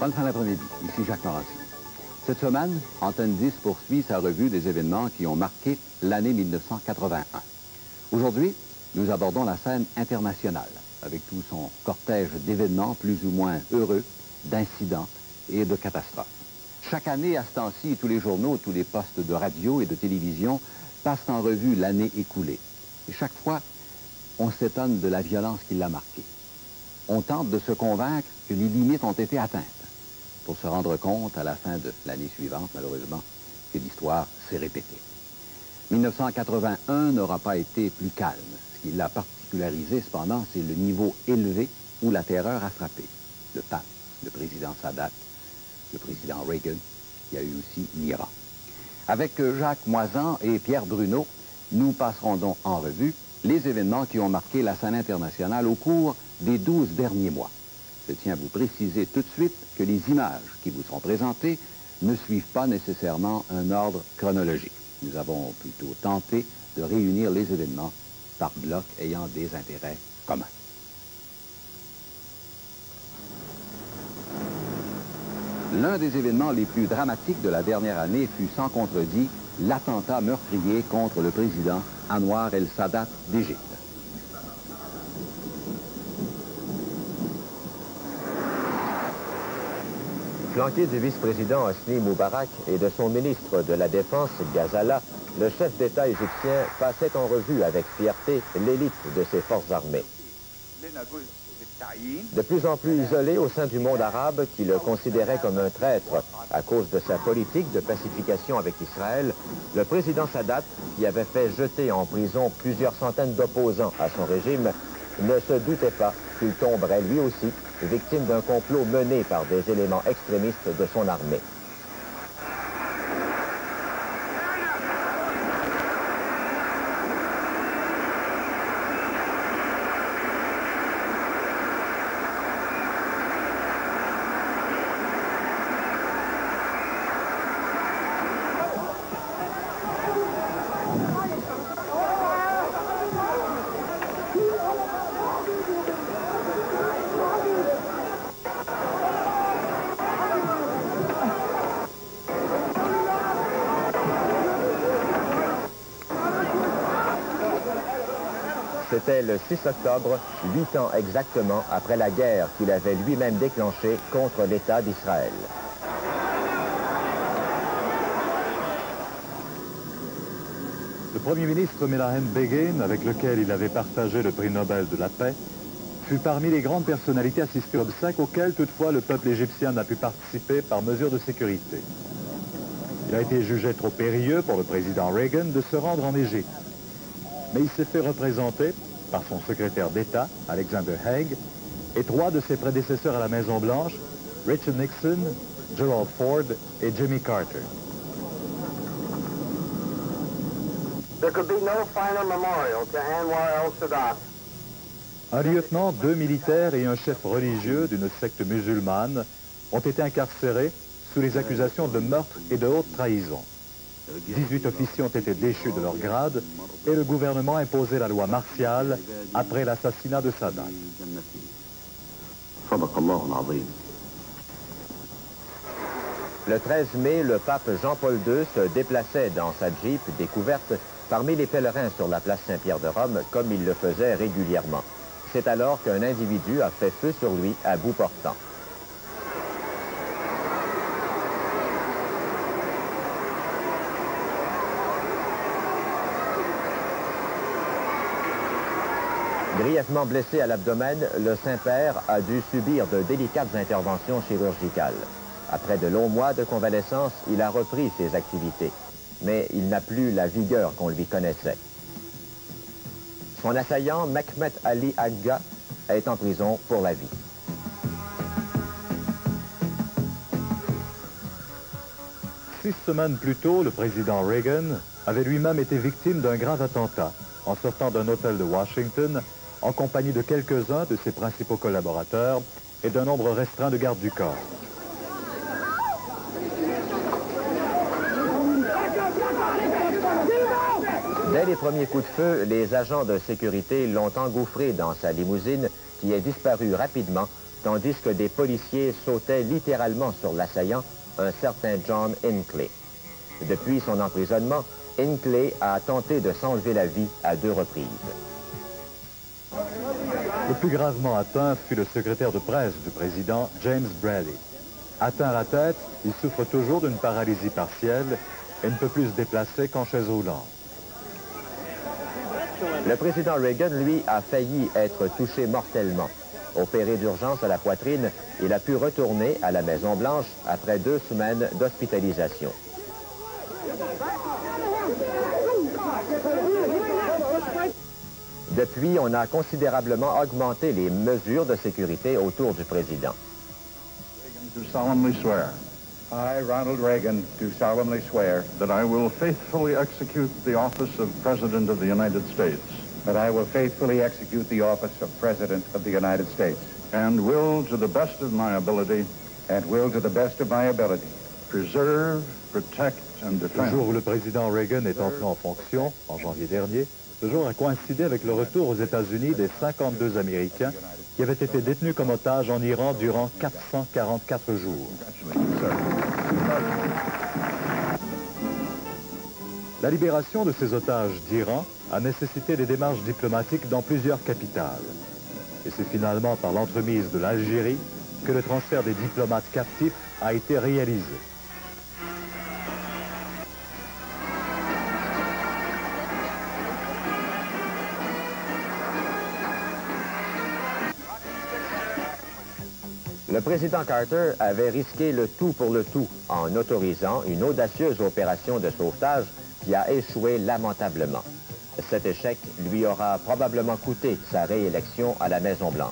Bonne fin d'après-midi, ici Jacques Morancy. Cette semaine, Antenne 10 poursuit sa revue des événements qui ont marqué l'année 1981. Aujourd'hui, nous abordons la scène internationale, avec tout son cortège d'événements plus ou moins heureux, d'incidents et de catastrophes. Chaque année, à ce temps-ci, tous les journaux, tous les postes de radio et de télévision passent en revue l'année écoulée. Et chaque fois, on s'étonne de la violence qui l'a marquée. On tente de se convaincre que les limites ont été atteintes, pour se rendre compte à la fin de l'année suivante, malheureusement, que l'histoire s'est répétée. 1981 n'aura pas été plus calme. Ce qui l'a particularisé, cependant, c'est le niveau élevé où la terreur a frappé. Le pape, le président Sadat, le président Reagan, il y a eu aussi l'Iran. Avec Jacques Moisan et Pierre Bruno, nous passerons donc en revue les événements qui ont marqué la scène internationale au cours des 12 derniers mois. Je tiens à vous préciser tout de suite que les images qui vous sont présentées ne suivent pas nécessairement un ordre chronologique. Nous avons plutôt tenté de réunir les événements par blocs ayant des intérêts communs. L'un des événements les plus dramatiques de la dernière année fut sans contredit l'attentat meurtrier contre le président Anwar el-Sadat d'Égypte. Flanqué du vice-président Hosni Moubarak et de son ministre de la Défense, Ghazala, le chef d'État égyptien passait en revue avec fierté l'élite de ses forces armées. De plus en plus isolé au sein du monde arabe qui le considérait comme un traître à cause de sa politique de pacification avec Israël, le président Sadat, qui avait fait jeter en prison plusieurs centaines d'opposants à son régime, ne se doutait pas qu'il tomberait lui aussi victime d'un complot mené par des éléments extrémistes de son armée. C'était le 6 octobre, 8 ans exactement après la guerre qu'il avait lui-même déclenchée contre l'État d'Israël. Le Premier ministre Menahem Begin, avec lequel il avait partagé le prix Nobel de la paix, fut parmi les grandes personnalités assistées aux obsèques auxquelles toutefois le peuple égyptien n'a pu participer par mesure de sécurité. Il a été jugé trop périlleux pour le président Reagan de se rendre en Égypte. Mais il s'est fait représenter par son secrétaire d'État, Alexander Haig, et 3 de ses prédécesseurs à la Maison-Blanche, Richard Nixon, Gerald Ford et Jimmy Carter. There could be no finer memorial to Anwar el-Sadat. Un lieutenant, 2 militaires et un chef religieux d'une secte musulmane ont été incarcérés sous les accusations de meurtre et de haute trahison. 18 officiers ont été déchus de leur grade et le gouvernement a imposé la loi martiale après l'assassinat de Sadat. Le 13 mai, le pape Jean-Paul II se déplaçait dans sa Jeep découverte parmi les pèlerins sur la place Saint-Pierre de Rome, comme il le faisait régulièrement. C'est alors qu'un individu a fait feu sur lui à bout portant. Grièvement blessé à l'abdomen, le Saint-Père a dû subir de délicates interventions chirurgicales. Après de longs mois de convalescence, il a repris ses activités, mais il n'a plus la vigueur qu'on lui connaissait. Son assaillant, Mehmet Ali Agha, est en prison pour la vie. Six semaines plus tôt, le président Reagan avait lui-même été victime d'un grave attentat en sortant d'un hôtel de Washington en compagnie de quelques-uns de ses principaux collaborateurs et d'un nombre restreint de gardes du corps. Dès les premiers coups de feu, les agents de sécurité l'ont engouffré dans sa limousine qui est disparue rapidement, tandis que des policiers sautaient littéralement sur l'assaillant, un certain John Hinckley. Depuis son emprisonnement, Hinckley a tenté de s'enlever la vie à 2 reprises. Le plus gravement atteint fut le secrétaire de presse du président, James Brady. Atteint à la tête, il souffre toujours d'une paralysie partielle et ne peut plus se déplacer qu'en chaise roulante. Le président Reagan, lui, a failli être touché mortellement. Opéré d'urgence à la poitrine, il a pu retourner à la Maison-Blanche après 2 semaines d'hospitalisation. Depuis, on a considérablement augmenté les mesures de sécurité autour du président. Do solemnly swear. I, Ronald Reagan, do solemnly swear that I will faithfully execute the office of President of the United States. That I will faithfully execute the office of President of the United States. And will, to the best of my ability, preserve, protect and defend. Le jour où le président Reagan est entré en fonction, en janvier dernier, ce jour a coïncidé avec le retour aux États-Unis des 52 Américains qui avaient été détenus comme otages en Iran durant 444 jours. La libération de ces otages d'Iran a nécessité des démarches diplomatiques dans plusieurs capitales. Et c'est finalement par l'entremise de l'Algérie que le transfert des diplomates captifs a été réalisé. Le président Carter avait risqué le tout pour le tout en autorisant une audacieuse opération de sauvetage qui a échoué lamentablement. Cet échec lui aura probablement coûté sa réélection à la Maison-Blanche.